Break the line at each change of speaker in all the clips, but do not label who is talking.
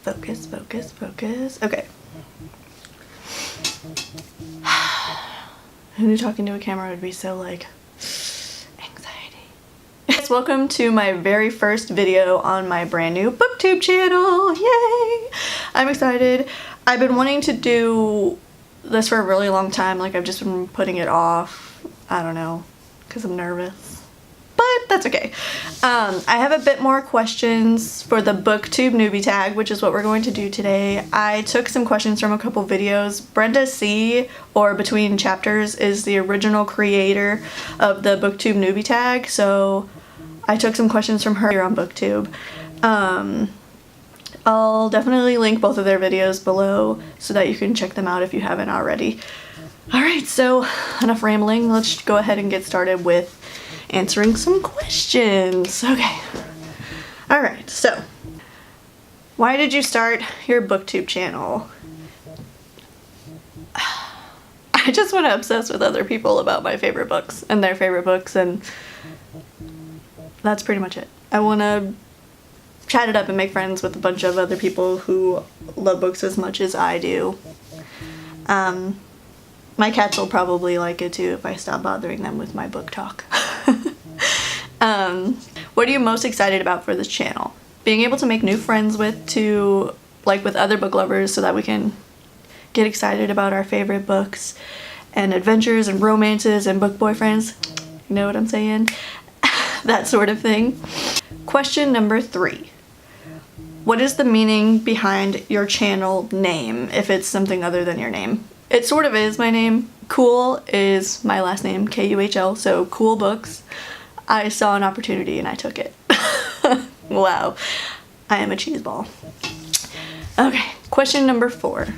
Focus, focus, focus. Okay. Who knew talking to a camera would be so like anxiety? Guys, welcome to my very first video on my brand new booktube channel. Yay! I'm excited. I've been wanting to do this for a really long time. Like, I've just been putting it off. I don't know, because I'm nervous. But that's okay. I have a bit more questions for the Booktube Newbie Tag, which is what we're going to do today. I took some questions from a couple videos. Brenda C, or Between Chapters, is the original creator of the Booktube Newbie Tag, so I took some questions from her here on Booktube. I'll definitely link both of their videos below so that you can check them out if you haven't already. Alright, so enough rambling. Let's go ahead and get started with answering some questions. Okay. Alright, so why did you start your booktube channel? I just want to obsess with other people about my favorite books and their favorite books, and that's pretty much it. I want to chat it up and make friends with a bunch of other people who love books as much as I do. My cats will probably like it too if I stop bothering them with my book talk. What are you most excited about for this channel? Being able to make new friends with other book lovers so that we can get excited about our favorite books and adventures and romances and book boyfriends. You know what I'm saying? That sort of thing. Question number 3. What is the meaning behind your channel name, if it's something other than your name? It sort of is my name. Cool is my last name, K-U-H-L, so Cool Books. I saw an opportunity and I took it. Wow. I am a cheeseball. Okay, question number 4.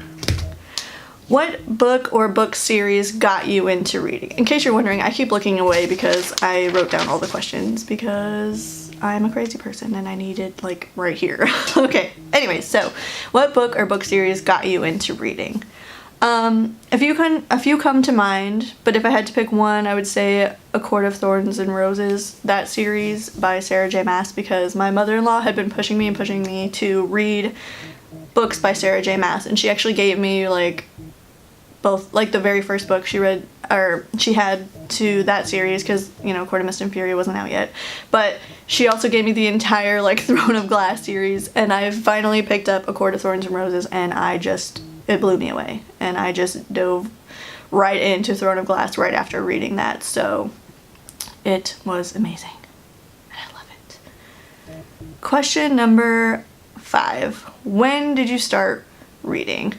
What book or book series got you into reading? In case you're wondering, I keep looking away because I wrote down all the questions because I'm a crazy person and I need it like right here. Okay, anyway, so what book or book series got you into reading? A few come to mind, but if I had to pick one, I would say A Court of Thorns and Roses, that series by Sarah J. Maas, because my mother-in-law had been pushing me to read books by Sarah J. Maas, and she actually gave me like both, like the very first book she read, or she had to that series, because, you know, Court of Mist and Fury wasn't out yet, but she also gave me the entire like Throne of Glass series, and I finally picked up A Court of Thorns and Roses, and it blew me away, and I just dove right into Throne of Glass right after reading that, so it was amazing, and I love it. Question number 5. When did you start reading?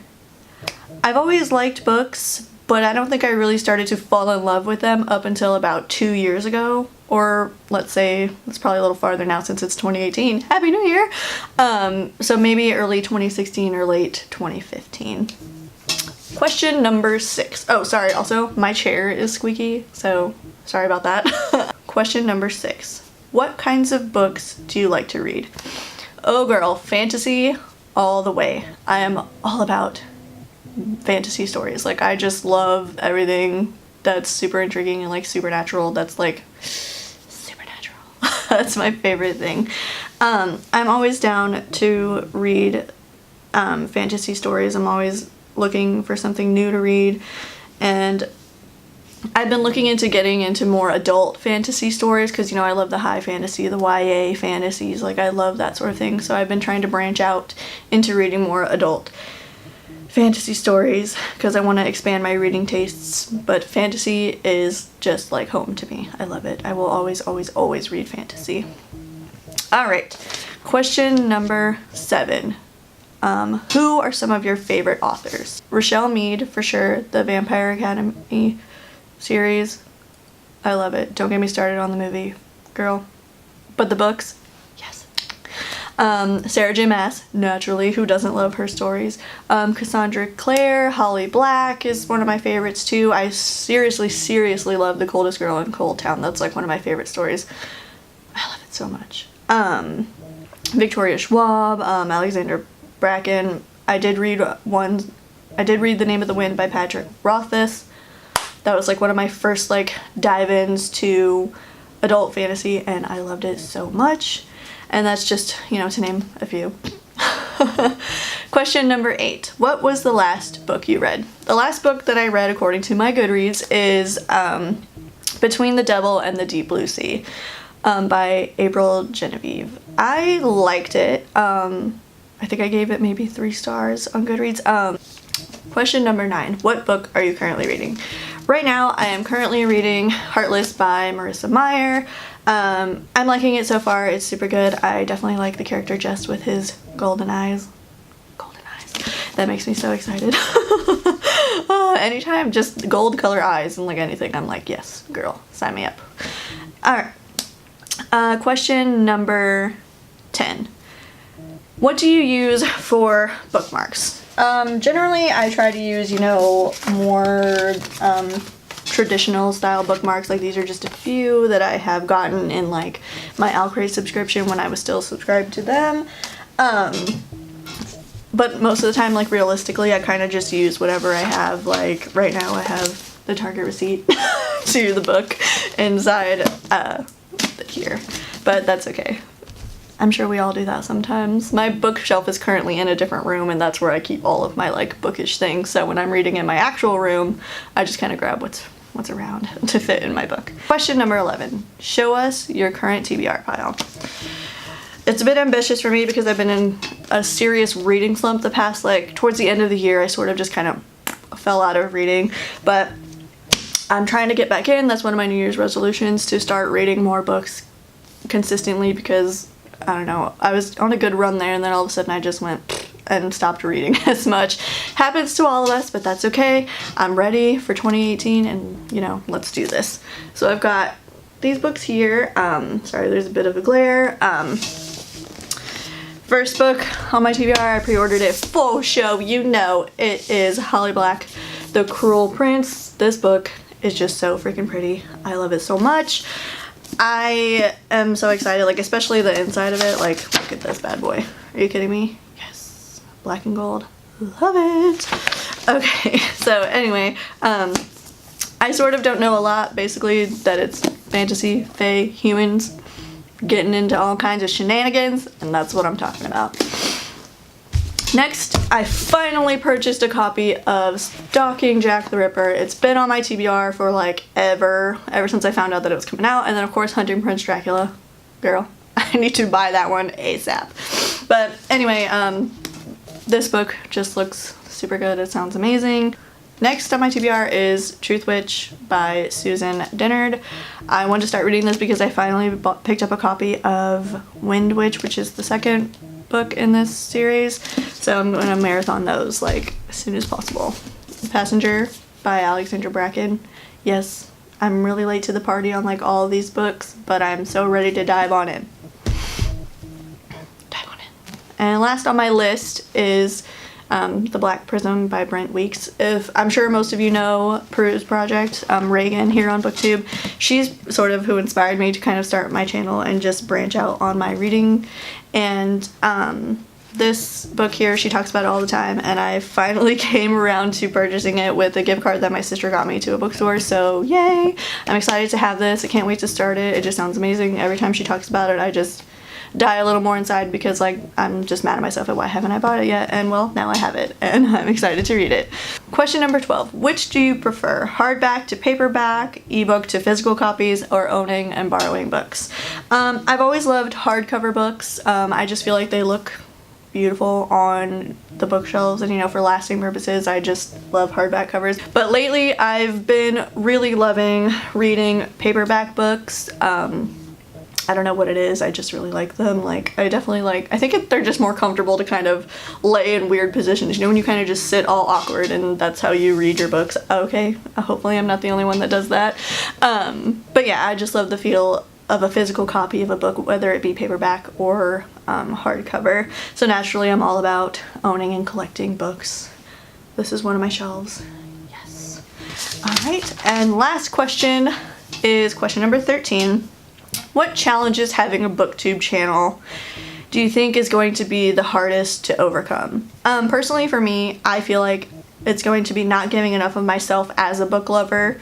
I've always liked books, but I don't think I really started to fall in love with them up until about 2 years ago, or let's say it's probably a little farther now since it's 2018. Happy New Year! So maybe early 2016 or late 2015. Question number 6. Oh, sorry, also my chair is squeaky, so sorry about that. Question number 6. What kinds of books do you like to read? Oh girl, fantasy all the way. I am all about fantasy stories. Like, I just love everything that's super intriguing and like supernatural. That's like supernatural. That's my favorite thing. I'm always down to read fantasy stories. I'm always looking for something new to read, and I've been looking into getting into more adult fantasy stories because, you know, I love the high fantasy, the YA fantasies, like I love that sort of thing. So I've been trying to branch out into reading more adult fantasy stories because I want to expand my reading tastes, but fantasy is just like home to me. I love it. I will always, always, always read fantasy. Alright, question number 7. Who are some of your favorite authors? Rochelle Mead, for sure. The Vampire Academy series. I love it. Don't get me started on the movie, girl. But the books, yes. Sarah J. Maas, naturally. Who doesn't love her stories? Cassandra Clare, Holly Black is one of my favorites too. I seriously, seriously love The Coldest Girl in Cold Town. That's like one of my favorite stories. I love it so much. Victoria Schwab, Alexander Bracken. I did read The Name of the Wind by Patrick Rothfuss. That was like one of my first like dive-ins to adult fantasy, and I loved it so much. And that's just, you know, to name a few. Question number 8. What was the last book you read? The last book that I read according to my Goodreads is Between the Devil and the Deep Blue Sea by April Genevieve. I liked it. I think I gave it maybe 3 stars on Goodreads. Question number 9. What book are you currently reading? Right now, I am currently reading Heartless by Marissa Meyer. I'm liking it so far. It's super good. I definitely like the character Jess with his golden eyes. Golden eyes. That makes me so excited. Anytime just gold color eyes and like anything, I'm like, yes, girl, sign me up. Alright. Question number 10. What do you use for bookmarks? Generally, I try to use, you know, more traditional style bookmarks. Like, these are just a few that I have gotten in like my Alcrate subscription when I was still subscribed to them. But most of the time, like, realistically, I kind of just use whatever I have. Like, right now I have the Target receipt to the book inside here, but that's okay. I'm sure we all do that sometimes. My bookshelf is currently in a different room, and that's where I keep all of my like bookish things. So when I'm reading in my actual room, I just kind of grab what's around to fit in my book. Question number 11. Show us your current TBR pile. It's a bit ambitious for me because I've been in a serious reading slump the past, like, towards the end of the year. I sort of just kind of fell out of reading, but I'm trying to get back in. That's one of my New Year's resolutions, to start reading more books consistently, because I don't know, I was on a good run there and then all of a sudden I just went and stopped reading as much. Happens to all of us, but that's okay. I'm ready for 2018 and, you know, let's do this. So I've got these books here. Sorry, there's a bit of a glare. First book on my TBR, I pre-ordered it for show. You know, it is Holly Black, The Cruel Prince. This book is just so freaking pretty. I love it so much. I am so excited, like, especially the inside of it. Like, look at this bad boy. Are you kidding me? Yes. Black and gold. Love it. Okay, so anyway, I sort of don't know a lot. Basically, that it's fantasy, fae, humans getting into all kinds of shenanigans, and that's what I'm talking about. Next, I finally purchased a copy of Stalking Jack the Ripper. It's been on my TBR for like ever since I found out that it was coming out. And then of course Hunting Prince Dracula. Girl, I need to buy that one ASAP. But anyway, this book just looks super good. It sounds amazing. Next on my TBR is Truth Witch by Susan Dennard. I wanted to start reading this because I finally picked up a copy of Wind Witch, which is the second book in this series. So I'm going to marathon those like as soon as possible. Passenger by Alexandra Bracken. Yes, I'm really late to the party on like all of these books, but I'm so ready to dive on in. And last on my list is The Black Prism by Brent Weeks. I'm sure most of you know Peruse Project, Reagan here on Booktube. She's sort of who inspired me to kind of start my channel and just branch out on my reading. And this book here, she talks about it all the time, and I finally came around to purchasing it with a gift card that my sister got me to a bookstore, so yay! I'm excited to have this. I can't wait to start it. It just sounds amazing. Every time she talks about it, I just die a little more inside because, like, I'm just mad at myself at why haven't I bought it yet, and well, now I have it, and I'm excited to read it. Question number 12. Which do you prefer? Hardback to paperback, ebook to physical copies, or owning and borrowing books? I've always loved hardcover books. I just feel like they look beautiful on the bookshelves, and, you know, for lasting purposes, I just love hardback covers. But lately, I've been really loving reading paperback books. I don't know what it is, I just really like them. Like, I think they're just more comfortable to kind of lay in weird positions, you know, when you kind of just sit all awkward and that's how you read your books. Okay, hopefully I'm not the only one that does that. But yeah, I just love the feel of a physical copy of a book, whether it be paperback or hardcover. So naturally, I'm all about owning and collecting books. This is one of my shelves. Yes. All right, and last question is question number 13. What challenges having a booktube channel do you think is going to be the hardest to overcome? Personally for me, I feel like it's going to be not giving enough of myself as a book lover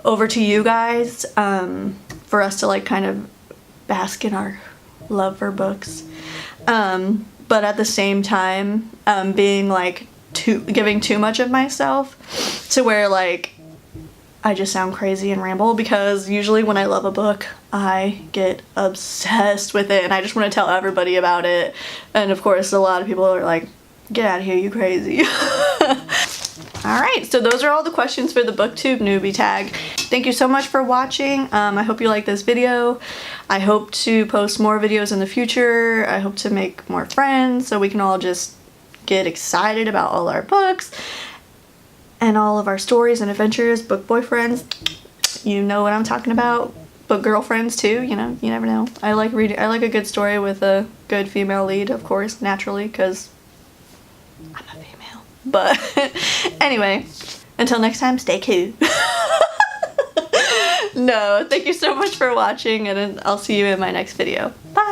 over to you guys, for us to like kind of bask in our love for books. But at the same time, being like giving too much of myself to where like I just sound crazy and ramble, because usually when I love a book, I get obsessed with it and I just want to tell everybody about it. And of course, a lot of people are like, get out of here, you crazy. Alright, so those are all the questions for the Booktube Newbie Tag. Thank you so much for watching. I hope you liked this video. I hope to post more videos in the future. I hope to make more friends so we can all just get excited about all our books and all of our stories and adventures. Book boyfriends, you know what I'm talking about. Book girlfriends too, you know, you never know. I like reading. I like a good story with a good female lead, of course, naturally, because I'm a female. But anyway, until next time, stay cool. No, thank you so much for watching, and I'll see you in my next video. Bye!